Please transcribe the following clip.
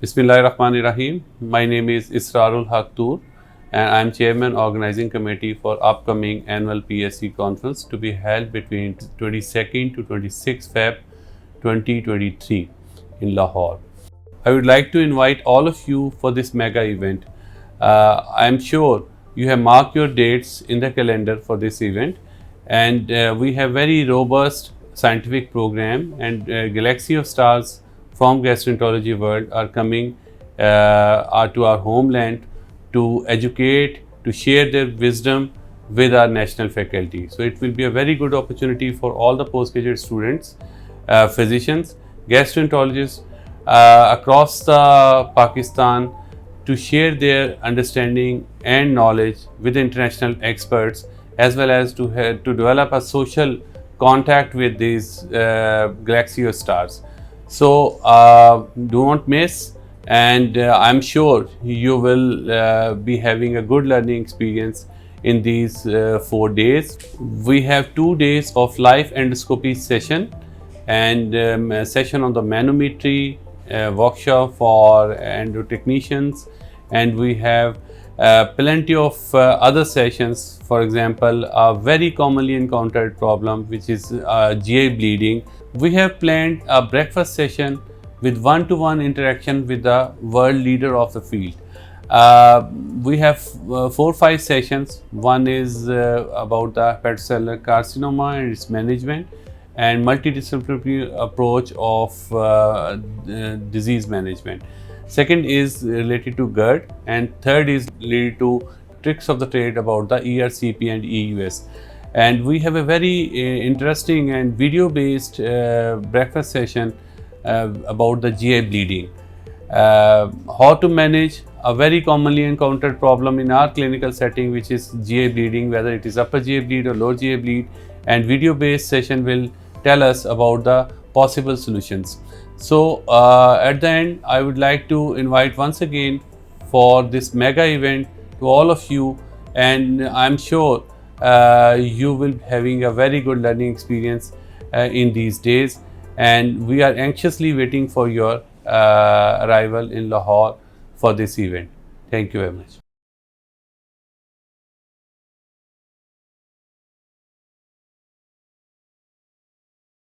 Bismillahirrahmanirrahim. My name is Israr Toor and I am Chairman Organizing Committee for upcoming annual PSG conference to be held between 22nd to 26th Feb 2023 in Lahore. I would like to invite all of you for this mega event. I am sure you have marked your dates in the calendar for this event, and we have very robust scientific program, and galaxy of stars from gastroenterology world are coming to our homeland to educate, to share their wisdom with our national faculty. So it will be a very good opportunity for all the postgraduate students, physicians, gastroenterologists across the Pakistan to share their understanding and knowledge with international experts, as well as to develop a social contact with these galaxy of stars. So do not miss, and I'm sure you will be having a good learning experience in these 4 days. We have 2 days of live endoscopy session and a session on the manometry, workshop for endotechnicians, and we have plenty of other sessions. For example, a very commonly encountered problem, which is GI bleeding. We have planned a breakfast session with one-to-one interaction with the world leader of the field. We have 4-5 sessions. One is about the hepatocellular carcinoma and its management, and multidisciplinary approach of disease management. Second is related to GERD, and third is related to tricks of the trade about the ERCP and 𝐬𝐤𝐵. And we have a very interesting and video-based breakfast session about the GI bleeding. How to manage a very commonly encountered problem in our clinical setting, which is GI bleeding, whether it is upper GI bleed or lower GI bleed, and video-based session will tell us about the possible solutions. So at the end, I would like to invite once again for this mega event to all of you, and I'm sure you will be having a very good learning experience in these days, and we are anxiously waiting for your arrival in Lahore for this event. Thank you very much.